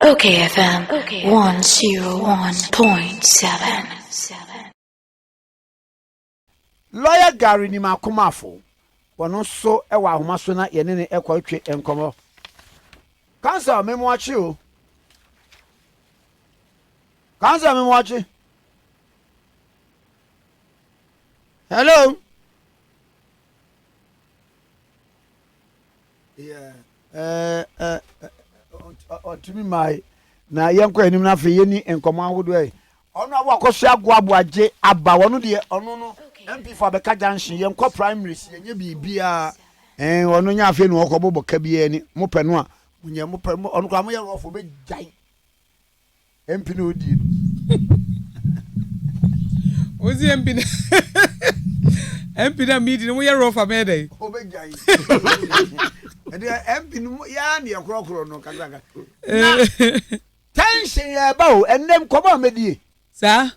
Okay, FM 101.7. Lawyer Gary ni makomafo. Wono so e wa ahoma so na ye ne ekotwe enkomo. Kansa memwachi o. Kansa memwachi. Hello. Yeah. Otimi mai na yenko enim na fe yeni enkomo ahodo e. Ono abo akoso agoabo age aba wono de ono no MP for Beka Junction yenko primaries yenye bibia ono nya afi no okobobo ka bia ni mo pe no a munye mo pe ono kwa mo ye rofo be jai MP no odi Ozi MP na MP na meeting mo ye rofo me dey o be jai ede MP no ya na ye krokro no kaka tension ya ba o enem komo amedie sa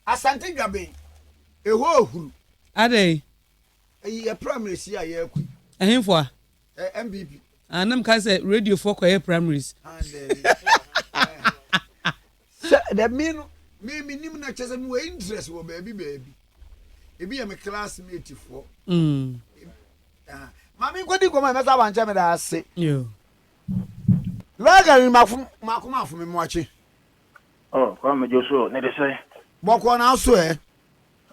asante dwabe eho ohuru ade ye primaries ya ye ku ehimfo a MBP anam ka say radio for kwaye primaries so the mean me nim na chese me we interest wo baby ebi ya me classmate for mami kwadi ko ma mesa banche me da ase yo laga ni mafu me mwachi Oh, kwa me Joshua, ne de say. boko na so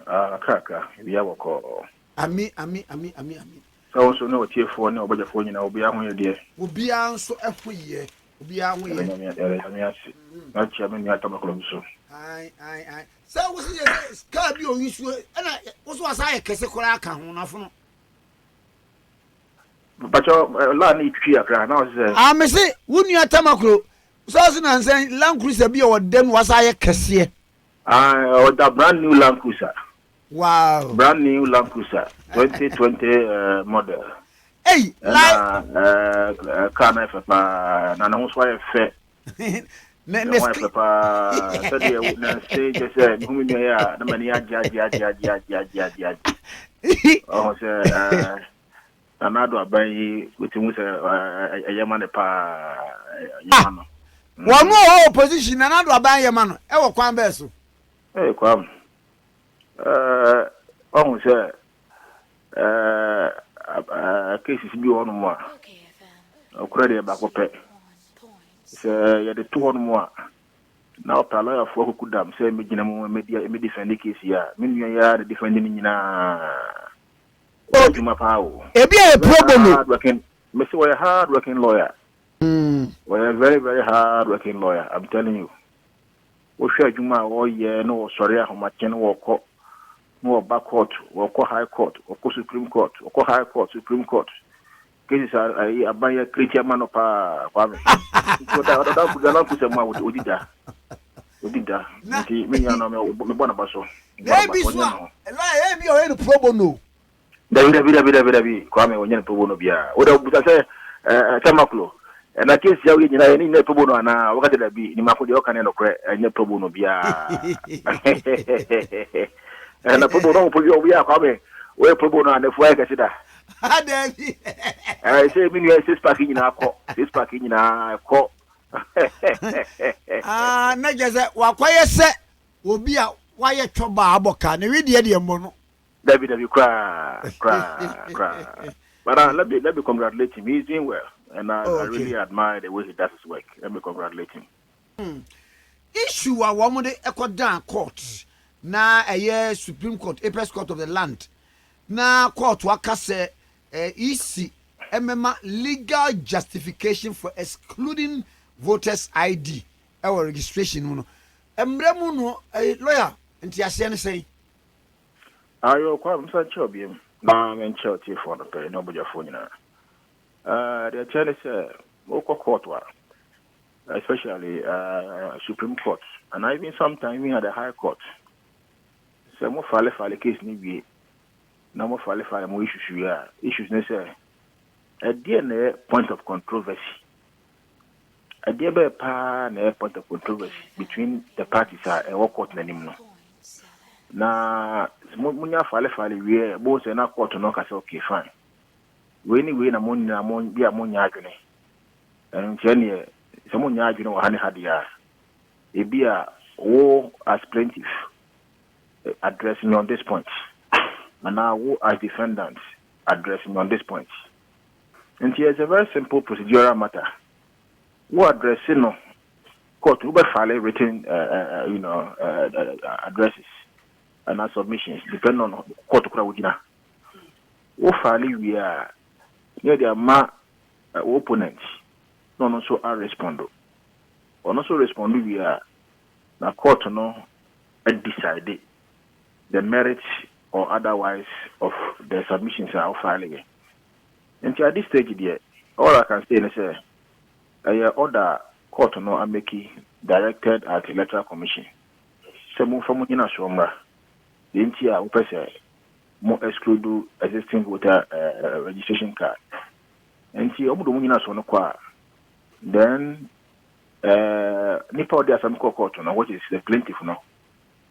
Kaka, biya boko. ami So so no tiefo ne obajafo nyina obi ahụ ye de. obi anso ehwe obi ahwe ye Ami asi. Na chia me ni atamakolo so. ai so wo se ska bi o yisu na wo so asa ye kese kora aka ho na fono Bacho la ni twi akra na o se. me se wunu atamakolo so so na nsan Land Cruiser bi o dem wasa ye kese O da brand new Land Cruiser. wow Brand new Land Cruiser 2020 model. hey Na kana fa na ho so ye fe. ne pa so de na say just say humi me ya na mani aja. Oh say anado abai wetimu say ayema ne pa yama no. wonu opposition na nado aban ye ma no e wo kwan be so Kwam. Oh say cases bi wonu mo a. Okura de ba ko pe. Say ya de to wonu mo a. Na opala ya fo ku dam say me gina mo me defend case ya. Me nua ya de defend ni nyina. Oh, Juma Pao. Ebi a problem. Mr. We're a hard-working lawyer. We're a very, very hard-working lawyer. I'm telling you. We share Juma all year. No, sorry, how much can walk? No, back court, or high court, or Supreme Court, or high court, Supreme Court. Cases are a buyer, creature man of a family. What I don't put them out with Udida. Udida. Me, I know, me, Bonabaso. Maybe so. Maybe you're in problem. No. David kwame onye pobono bia oda buta se tamaklo na case ya we nyina ni ne pobono ana wakati da bi ni makodi o kan no kre enye pobono bia na pobono o bia kwame we pobono ana fu aka sida David say mi ni 6 pack nyina ko na jeze wakwaye se obi a waye twoba aboka na we de mo no David cry. But let me congratulate him. He's doing well, and I really admire the way he does his work. Let me congratulate him. Issue a woman de down court na a Supreme Court, Apex Court of the Land. Na court waka se EC MMA legal justification for excluding voters ID or registration no. Emremu no lawyer nti ase ne say Ayo kwa msancho biem na mencho ti for no pe no boja fo nyina the challenge oko court wa especially Supreme Court and even sometimes even at the High Court so mo fale case ni wie na mo fale mo issues ne say at the end point of controversy at the point of controversy between the parties and what court na nim no na munya fale wie bo se na court no ka say okay fine we ni we na mon bia mon nya adwene en tiene someone ya adwene wa ha ne ha dia ebi a wo as plaintiff addressing on this point and now wo as defendant addressing on this point. And it's a very simple procedural matter. Wo addressing no court will file written addresses and submissions depending on court kura wugina. Wo file we are near the opponents no so are respond. Or also respond we are na court no decide the merits or otherwise of the submissions are filing. And at this stage there, all I can say is order court no ameki directed at electoral commission. Some from in Ashomra, the NTA upese mo exclude existing voter registration card. And see omudo munyina so no kwa then nipa there some court no which is the plaintiff no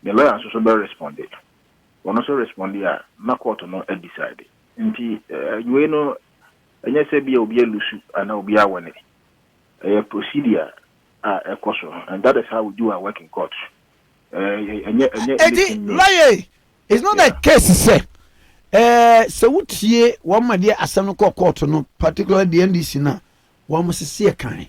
the lawyer also be responded one also respond here na court no decide nti you know enya say bia obi alusu ana obi awone procedure ekoso and that is how we do our work in court lawyer it's not a case say so wotie one ma dey asem no court no particularly the NDC na one must see kan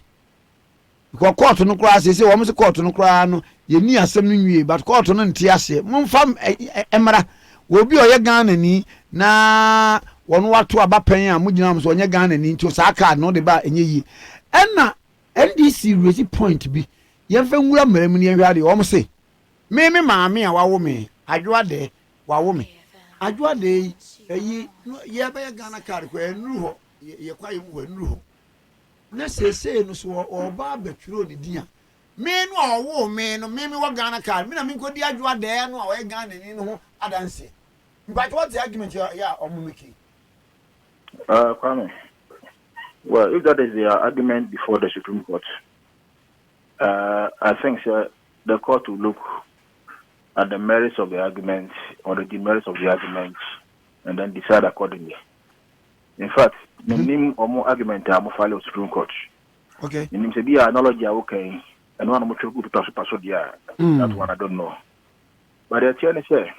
because court no kura say one must court no kura no ye ni asem no nwie but court no ntia ase momfam emra wo bi oye Ghana ni na wonu wato abapan a mugina am so onye Ghana ni nti sa card no de ba enye yi enna NDC raise point bi ye fa nwura maramu ni ehwa de wo say me maame a wawo me adwoa de wawo me adwoa de yi ye ba ye Ghana card ko enru ho ye kwa ye mu enru ho na sese no so oba beturo ni dia me no owo me no me wo Ghana card me na me nkodi adwoa de no a wo Ghana ni no ho adanse but what's the argument ya omumiki Kwame, well, if that is the argument before the Supreme Court, I think the court will look at the merits of the argument or the demerits of the argument and then decide accordingly. In fact, the name or more argument I will file the Supreme Court. Okay. In name be analogy okay, and one more to pass that one I don't know. But the attorney say,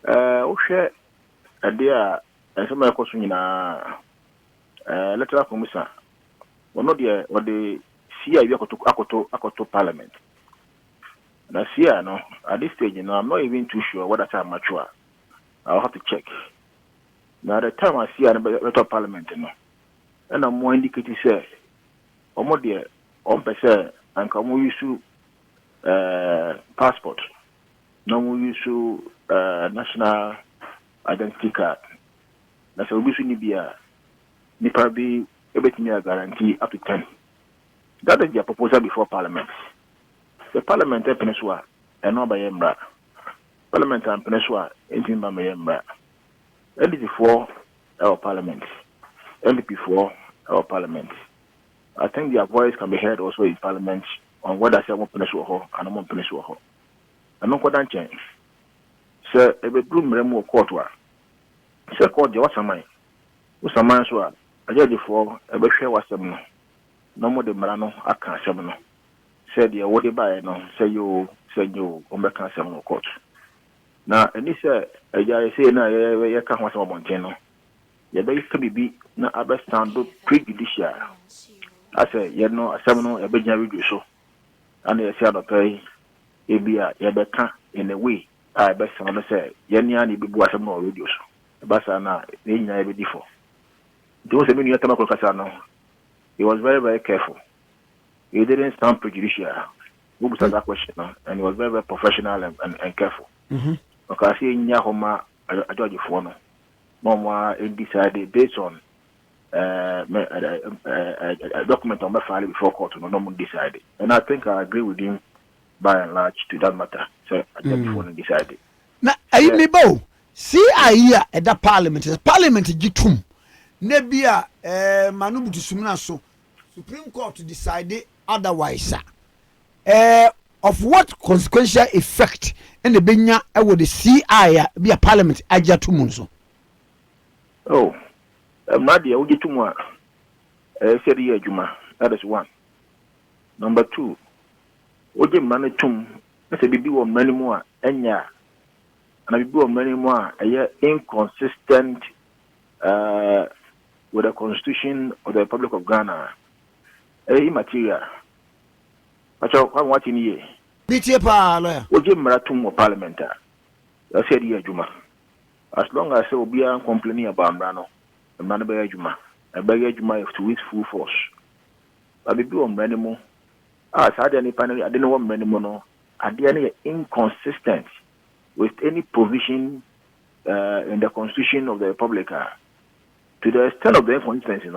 share a dear. Some of course na electoral commission one of the see you akoto parliament na see no at this stage no I'm not even too sure whether I'm mature. I'll have to check now the time I see electoral parliament no and I'm more indicating say omo de on person and come use passport no more use national identity card. Na so obi so ni bia nipa bi ebetimi a guarantee up to 10. That is their proposal before parliament. The parliament peninsula and no by embra. Parliament and peninsula entin ba embra. NDC for our parliament. NDP for our parliament. I think their voice can be heard also in parliament on whether say one peninsula ho and one peninsula ho. And no kwadan change. So ebe drum mremu court wa se court je wasaman usaman so a ajaji for ebehwe wasem no no mo de mara no aka asem no said ye wo de bae no say you o me kan asem no court na eni se ajaji say na ye ka ho asem bonten no ye be ka bibi na abstand prejudicial ase ye no asem no ebegya radio so ana ye say adopay ebia ye be ka in a way I be some no say ye nia ni bibu asem no radio so basa na nyina be difo those when you tell Kasa no he was very very careful. He didn't sound prejudicial who was that question and he was very very professional and careful because he nya homa a judge for no more decided based on a document on the file before court no more decided and I think I agree with him by and large to that matter so I just before decided na ayi me bo see ayi a da parliament gitum na bia manu butusumna so Supreme Court decided otherwise of what consequential effect in the benya with the CI be a parliament ajatum so oh Nadia ujitumwa said adwuma that is one Number 2, oje mmane tum na se bibi wo mmane mu a enya na bibi wo mmane mu a inconsistent with the Constitution of the Republic of Ghana. Immaterial. Pacho kwa wati ni ye. Bitie pa lawyer. Oje mmara tum wo parliament a. I said ye adwuma. As long as obi an complaining about mmara no, mmara be adwuma. E be adwuma to its full force. Ba bibi wo mmane mu Sadia ni panel, I didn't want many mono. Are inconsistent with any provision in the Constitution of the Republic to the extent of the inconsistency,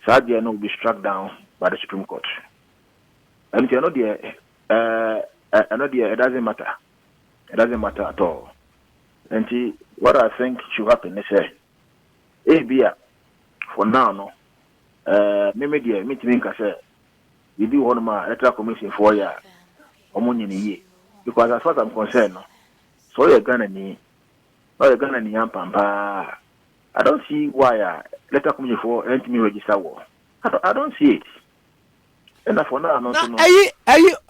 Sadia will be struck down by the Supreme Court. And you know, it doesn't matter. It doesn't matter at all. And what I think should happen is, for now, maybe say. We do one my electoral commission for ya because as far as I'm concerned, so you're gonna need pampa. I don't see why electoral commission for anything register war. I don't see it. And for now, I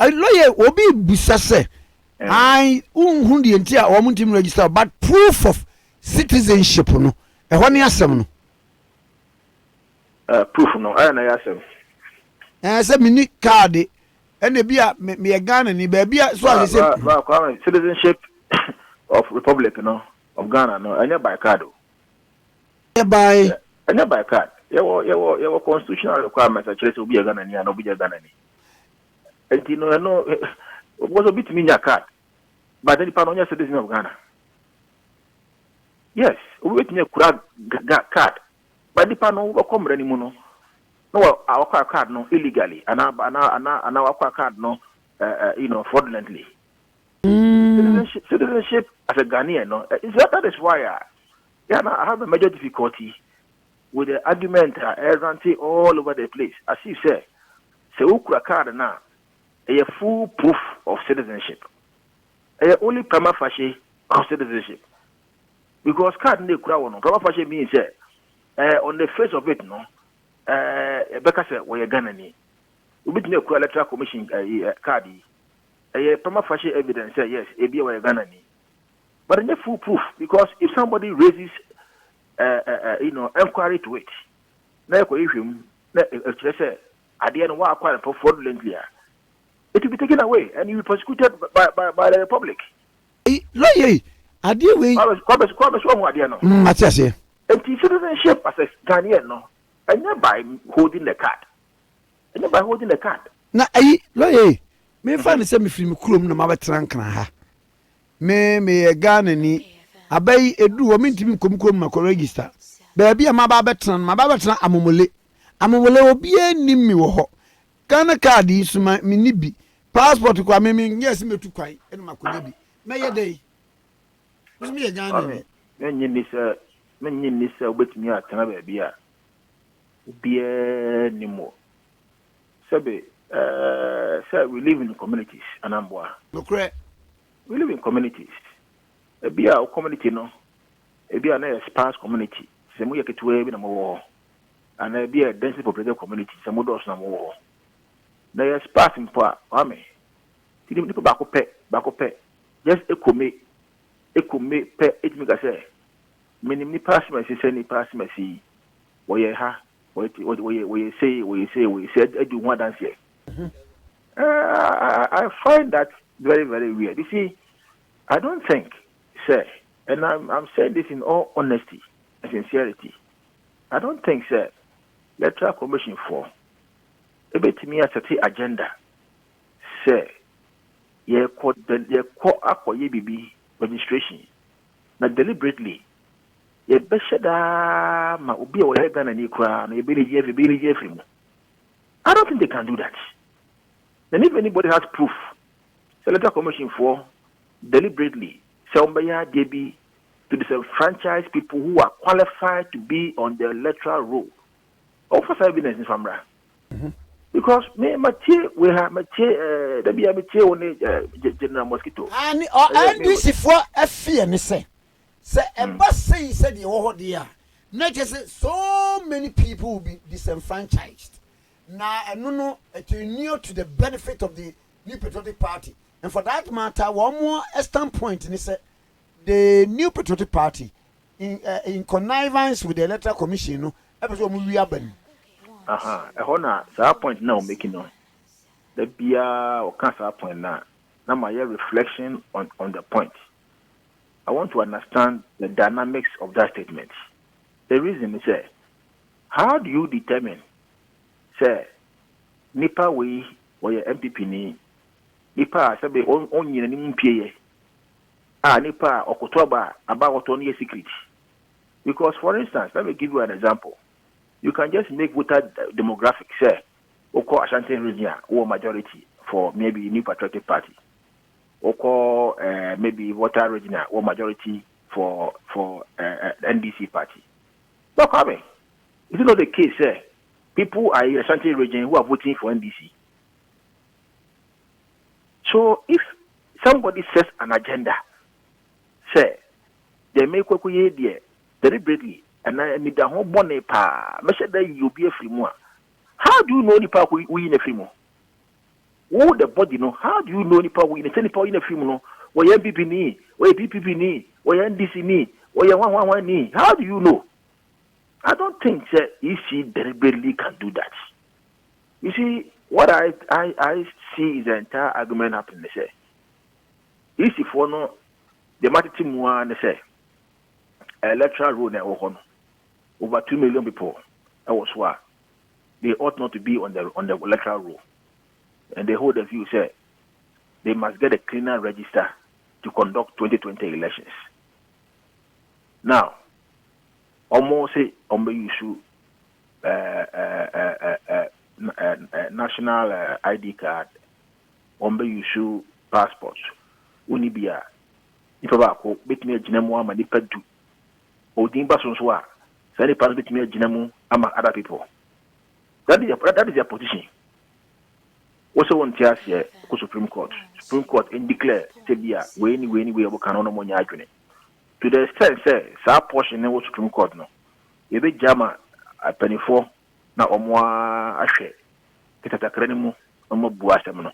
lawyer obi bisase. I unhundi entia omuntim register, but proof of citizenship no. E hwani asem no. Proof no. I na asem. Say mini card and be a me Ghana ni baby so citizenship of Republic of Ghana no by card. By card. Your constitutional requirements actually to be a Ghana and be a Ghana. And you know was a bit mean your card. But then you your citizen of Ghana. Yes, we wait near card. But the panel will come anymore. No, our card no illegally, and our card no, fraudulently. Citizenship as a Ghanaian, no, that is why I have a major difficulty with the argument erranting all over the place. As you say, ukra card now, a full proof of citizenship, only prima facie of citizenship, because card ne kura no prima facie means on the face of it, no. Because we are Ghanaian. We need to electoral commission card. Prima facie evidence yes, we are Ghanaian. But in full proof, because if somebody raises, inquiry to it, now him, say, at the end, what acquired fraudulently, it will be taken away and you will be prosecuted by the Republic. Lawyer, I deal with. And citizenship as a Ghanaian, no. And not by holding the card. Na lawyer, me find say me film krom no ma betran kan ha. Me Ghana ni abai edu o mintimi krom ma ko register. Ba bia ma ba betran amomole. Amomole obi anim mi wo ho. Ghana card yi suma me ni bi. Passport kwa me yes me tu kwan e no makonya bi. Me ye dey. Me Ghana ni. Men ni se obetimi atana ba bia. Be anymore. So we live in communities, Anambwa. No correct. We live in communities. Be our community, no. Be a sparse community. Some way to wave in a more. And be a densely populated community. Some more no more. They are sparse in part. Army. Didn't people back up pay. Just a commit pay. It make us say. Minimum pass mercy, send pass mercy. Where ha. What you say, I do one dance here. I find that very, very weird. You see, I don't think, sir, and I'm saying this in all honesty and sincerity, I don't think, sir, electoral commission for a bit to me as a agenda, sir, ye call BB registration, not deliberately. Ye beshada ma obi o Ghana ni kra na ebele je free. I don't think they can do that. And if anybody has proof, Senator Commission for deliberately Selmbaya DB to disenfranchise people who are qualified to be on the electoral roll. Offer evidence in Famra. Because we have General Mosquito. And this is for a fear, me say. Say a bus said you hold there. Not just so many people will be disenfranchised. na ɛno no it near to the benefit of the New Patriotic Party, and for that matter one more standpoint ni say the New Patriotic Party in connivance with the Electoral Commission no episode mu wi aban ɛhɔ na saa point na o making no the bia o kan saa point na my reflection on the point. I want to understand the dynamics of that statement. The reason is how do you determine say nipa we or your MPP ni nipa sabe on nyina ni mpie nipa okotoba about on your secret? Because for instance, let me give you an example. You can just make voter demographics say Oko Ashanti region or majority for maybe New Patriotic Party. Oko maybe voter region or majority for NDC party. But coming, is it not the case? People are in Ashanti region who are voting for NDC. So if somebody sets an agenda, say they make what we hear deliberately, and I need the whole bonnet pa. Measure that you be a free more. How do you know the power we in a free more? Who the body know? How do you know the power we in a power in a free more? Where you MPP ni, where PPP ni, where NDC ni, where you 111 ni? How do you know? I don't think that EC deliberately can do that. You see, what I see is the entire argument happening. They say, EC for no, the team one they say, electoral roll now over 2 million people. That was why they ought not to be on the electoral roll, and they hold the view say they must get a cleaner register to conduct 2020 elections. Now, almost say issue national ID card, issue passports. Unibia, if I go, bet me a genemu ama nipa du. Odimba sonsoa, say the pass bet me a genemu ama other people. That is their position. Also, one tears here, Supreme Court. Supreme Court in declare Tebia, way we have canon on Yaguni. To the extent, say, sa portion of Supreme Court no. If it jama a penny for na omwa ashe, get at a cranium, omo buasemno.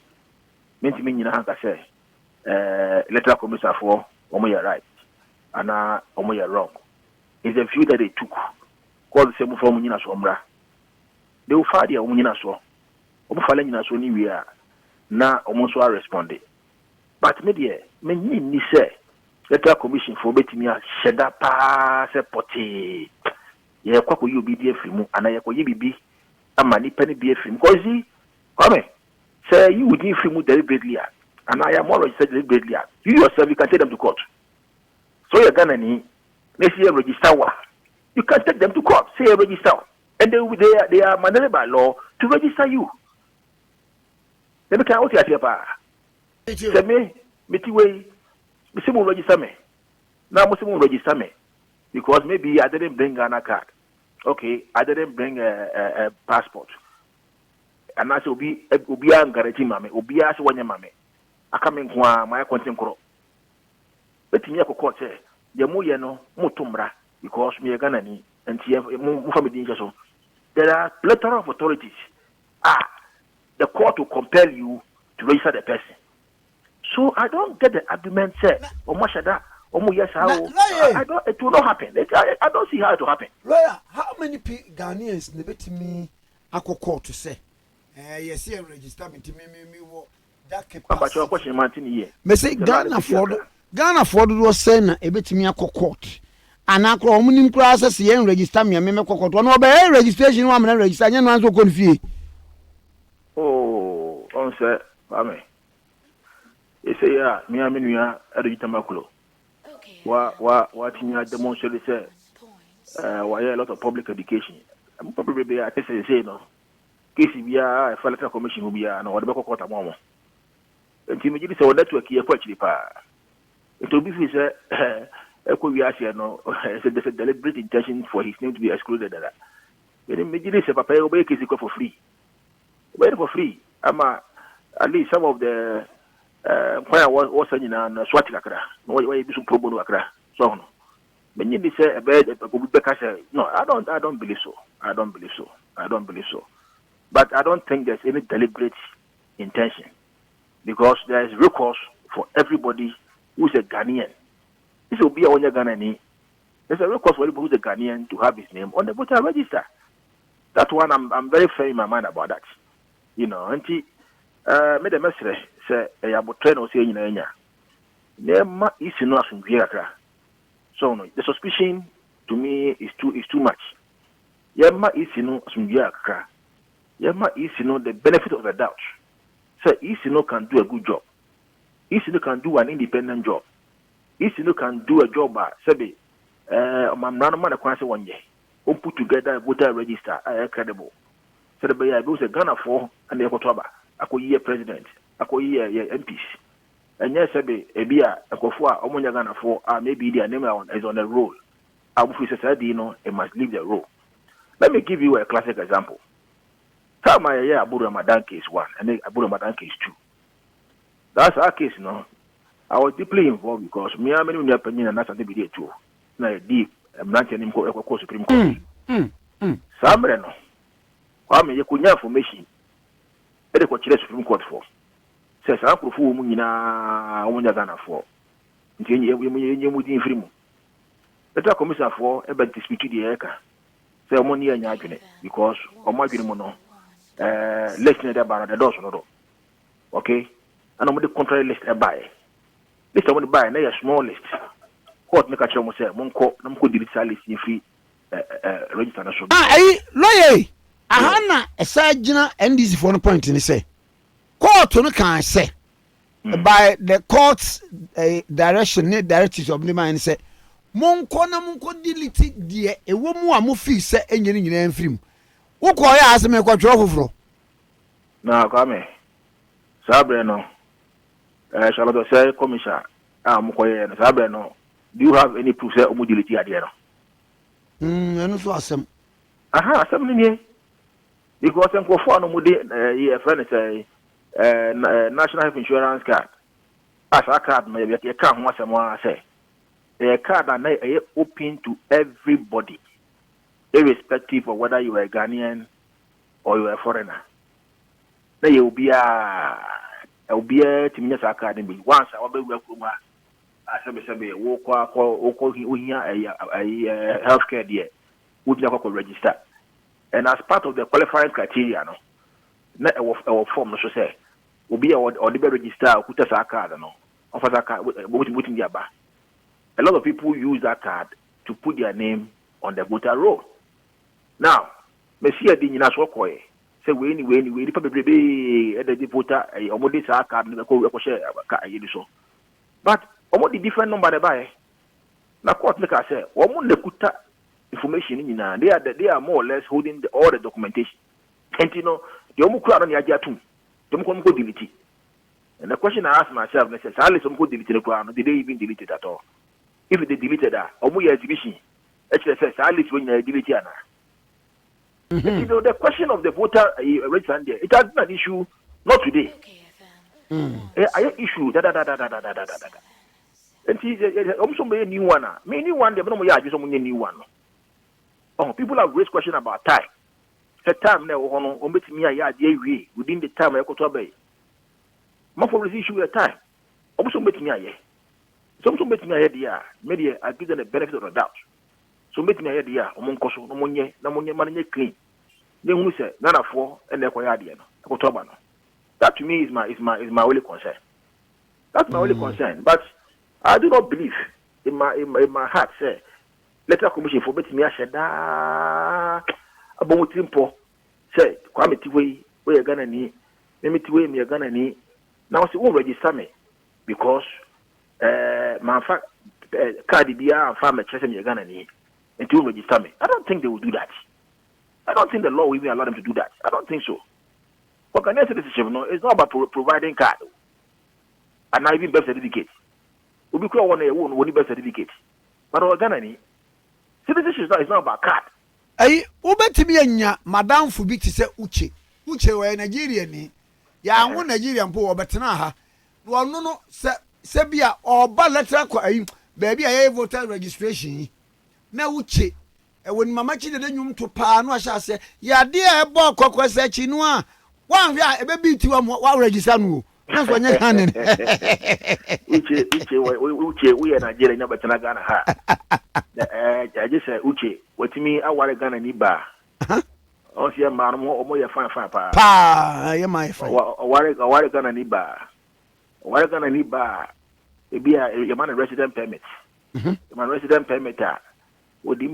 Meant me in a say, electoral commission for omo ya right, and omo ya wrong. It's a view that they took. Call the same from Munina Sombra. They will find their Munina so. Obufalenya so ni we are na almost responded. But media, many ni say, electoral commission for betting me sheda pa se poti. Ye kwa you be free mu, and I ye be a money penny be free. Because come say you would need free mu deliberately, and I am more registered deliberately. You yourself, you can take them to court. So you're gonna need, let's see a register. You can take them to court, say a register, and they are mandated by law to register you. Let me tell you what you are. Say me, way, me register me. Now must register me because maybe I didn't bring a card. Okay, I didn't bring a passport. And I say obi an guarantee mame, obi as one mame. I come in my content cro. But me ko court say, the mu ye no mutumra because me Ghana ni and mu family so. There are plethora of authorities. The court will compel you to register the person. So I don't get the argument say, yes, I don't. It will not happen. I don't see how it will happen. Lawyer, how many Ghanaians nebeti me ako court to say? Yes, here register me that capacity. Me say Ghana for do say na ebeti me ako court. Anakro omunim kura say yen register me me court. Ono be registration wa me register nya no anso konfie. Oh, on say, mame. You say ya, me amenua editamakulo. What you demonstrate say why a lot of public education. I'm probably I say no. Case we are a electoral commission will be an or the court a moment. And Timmy say network here actually pa. It will be we are here no there's a deliberate intention for his name to be excluded. When immediately say papa obey case for free. Wait for free. At least some of the why I was saying na swati kakra no why you do some pro bono kakra so no when you say no I don't believe so. But I don't think there's any deliberate intention because there is recourse for everybody who's a Ghanaian. This will be a Ghanaian. There's a recourse for everybody who's a Ghanaian to have his name on the voter register. That one, I'm very fair in my mind about that. You know, and made a message say, I will train or say in Enya. Nema is no so no, the suspicion to me is too much. Yema is no Sungiakra. Yema is the benefit of the doubt. So Isino can do a good job. Isino can do an independent job. Isino can do a job by Sebi. I'm not a man across 1 year. Who put together a voter register credible. So the bay goes a Ghana for and the Kotoba. I could hear president. I could hear MPs. And yes, a beer, a Kofua, Omonia Ghana for maybe their name is on a roll. I will say, it must leave the role. Let me give you a classic example. Tell my Abu Ramadan case 1 and Abu Ramadan case 2. That's our case, no. I was deeply involved because me and many opinion and that's something we did too. Now, deep, I'm not telling him Supreme Court. Sambre no. Kwame ye kunya information. E de ko kire Supreme Court for. Says I proof mu nyina omunya Ghana for. Nti enye mu din firi mu. Better commission for e be dispute the eka. Say omoni anya adwene because omo adwene mu no list na da the doors no do. Okay? And omo the contrary list e buy. List omo the buy na a small list. Court make a chomo say monko na mko delete list ni free register na so. Lawyer ahana esagina NDC for no point ni say court no can say by the court's direction directives of the man say monko na monko delete die ewo mu a mo fi say enyere nyina mfirim wo ko ya asem ko tworo foforo na kwame sabre no shall say commissioner mo ko ye no sabre no do you have any proof say omo delete ade no enu so asem asem ni because nkofo no mu de ye friend say national health insurance card as a card no ye ka ho asem wa say a card na open to everybody irrespective of whether you are a Ghanaian or you are a foreigner na ye obi a timinya sa card bi once I be work kuma asebe wo ko hia healthcare there would never register. And as part of the qualifying criteria, no, na our form no so say, will be or the register kuta sa card no, offer that card with their ba. A lot of people use that card to put their name on the voter roll. Now, me see a din na so koy. Say we the people be the voter omodi sa card no ko share ka yi so. But omodi different number dey buy. Na court make say, omo ne kuta information in they are more or less holding all the documentation. And you know, the omukura on the ajatum, the omukura delete. And the question I ask myself, I say, "Sali some delete the Quran? Did they even delete it at all? If they deleted that, omuya exhibition, actually says, "Sali when you delete it." You know, the question of the voter register there, it has been an issue not today. I issue And see, also a new one. Me new one, they don't know just a new one. Oh, people have raised question about time. The time now, on bet me within the time I go to obey. More for the issue at time. Also bet me some bet me idea. Maybe I give them the benefit of the doubt. So bet me idea. Among Koso, no money, money clean. Then who say none of 4 and they're quite idea. That to me is my only concern. That's my only concern. But I do not believe in my heart say letter commission for betting me I said about Timpo say Kwame Tiwe we are gonna need me Tiwe me are gonna need now see won't register me because my fact card and farmer chase me are gonna need and to register me. I don't think they will do that. I don't think the law will even allow them to do that. I don't think so. For Ghanaian citizenship, no, it's not about providing card and not even birth certificate. We be called one birth certificate. But our Ghana citizenship is not about card. Ay, ubetimi anya madam fubi ti se uche we Nigeria ni ya anwo Nigeria mpo obetena ha wono no se bia oba letter kwa ayi baby ayi voter registration na uche when mama chi de nyum to pa no ahya se ya de e bo kokose chi no a wan hwe a e be bi ti wa register no na so nya kan ne uche we na Nigeria nya betena Ghana ha I just say uche wetimi aware Ghana ni ba o se ma no mo ye fan pa ye my friend aware Ghana ni ba e bia ye man resident permit man resident permit a o dim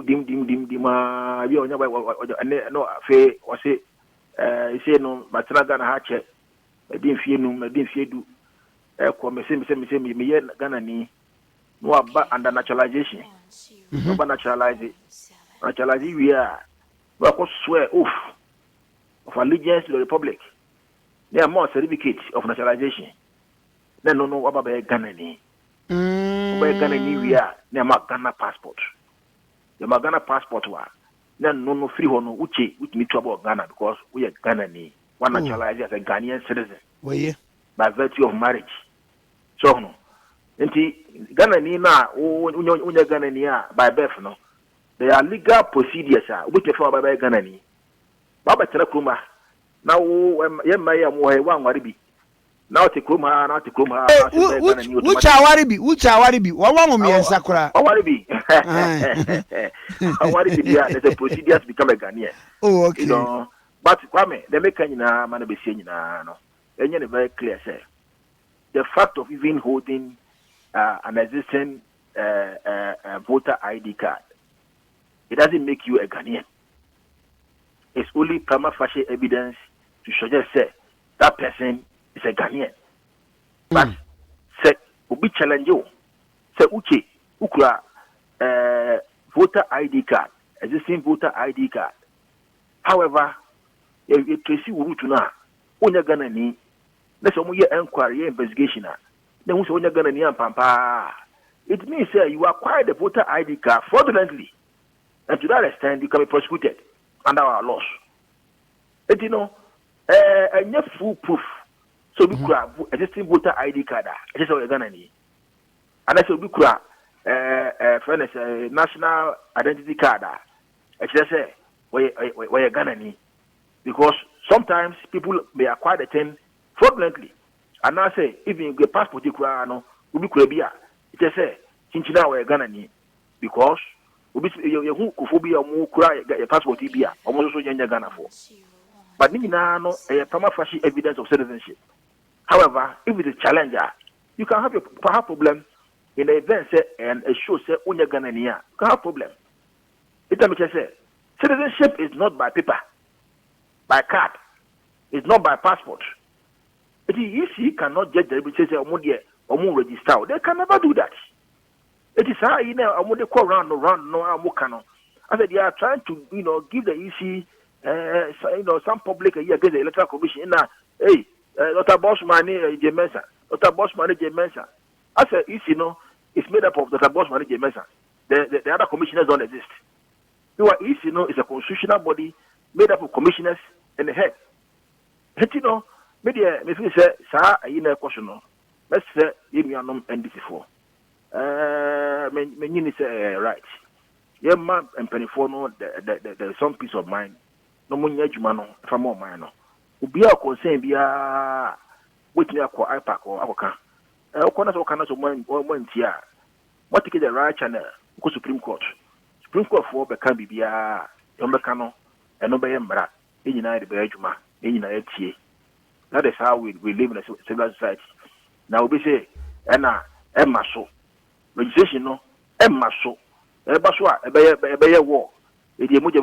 ma bi onya ba no fe o se say no betena Ghana ha che din fie num na din fie du ko me ye Ghana ni no aba under naturalization aba naturalize we are we swear oath of allegiance to the republic there more certificate of naturalization then no aba be Ghana ni Ghana ni we are na ma Ghana passport the Ghana passport wa then no free hono uche me to about Ghana because we are Ghana ni one naturalized as a Ghanaian citizen. By virtue of marriage. So no. Nti Ghana ni na unya Ghana ni by birth no. There are legal procedures which for by Ghana ni. Baba tena kuma. Na ye mai am wo wan ware bi. Na te kuma Ucha ware bi. Wa wan mo miensa kura. Ware bi. Ware bi there's a procedure to become a Ghanaian. Oh okay. You know, but Kwame, the making na man be saying no. It's very clear, sir. The fact of even holding an existing voter ID card, it doesn't make you a Ghanaian. It's only prima facie evidence to suggest say that person is a Ghanaian. But say ubi challenge you, say uche ukura voter ID card, existing voter ID card. However, you tracy urutu na onya Ghana ni let's say you inquiry investigation then we say onya Ghana ni ampampa it means you acquired the voter ID card fraudulently and to that extent you can be prosecuted under our laws. And you know and full proof so we could existing voter ID card it is all Ghana ni and that's we could national identity card it just say where Ghana ni because sometimes people may acquire the thing fraudulently. And I say, even the passport you could be it is say, Chinchina or Ghana ni because you could be a more cry a passport be almost so young Ghana for. But Nina no a prima facie evidence of citizenship. However, if it is challenger, you can have a problem in the event and a show say Unya Ghana ni you can have problem. It say citizenship is not by paper. By card, it's not by passport. It is easy, cannot get the register. They can never do that. It is how you know they call round no. I said they are trying to give the EC some public against the electoral commission. Hey, Dr. Bossman Jemensa. Dr. Bossman Jemensa. I said EC it's made up of Dr. Bossman Jemensa. The other commissioners don't exist. You are EC is a constitutional body made up of commissioners and the head. Media, me say, sir, question. Let's say, give me a NDC4. Many say, right. Yeah, man, and penny for no, there's some peace of mind. No money, Jumano, if I'm more minor. Be a concern, be a waiting a IPAC or Avoca. Corners or cannot one tier. What to get the right channel? Go Supreme Court. Supreme Court for can be a Yombacano. And no by Embra, in United Belgium, in United Tia. That is how we live in a civil society. Now we say, Emma so. Registration, no, Emma so. Ebaswa, a bay war. It is Muja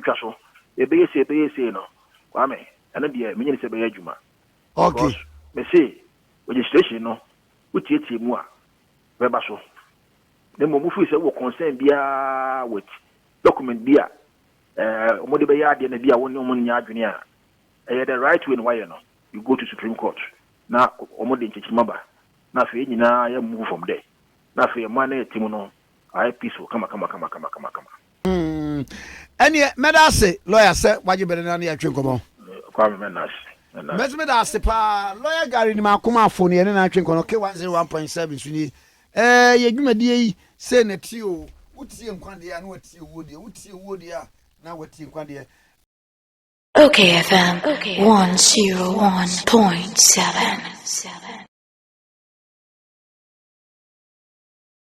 Castle. A bay say, no. Kwame, and then the Minister Belgium. Okay. Me say, registration, no, which is more. Webaso. The Momufu is a concern beer with document beer. Modi be yard and be a one woman yard junior. The right way in why you go to Supreme Court. Now Omodi Chichimaba. Now for you now move from there. Now for your money, Timono, I peaceful. Come. And yet, Medase, lawyer said, why you better than the actual come on? Medase, lawyer Gary Makuma phone and I drink on OK 101.7. You may say, Senate you. wotie nkwadeɛ na watie wodeɛ wotie wodeɛ na watie nkwadeɛ. Okay FM 101.7.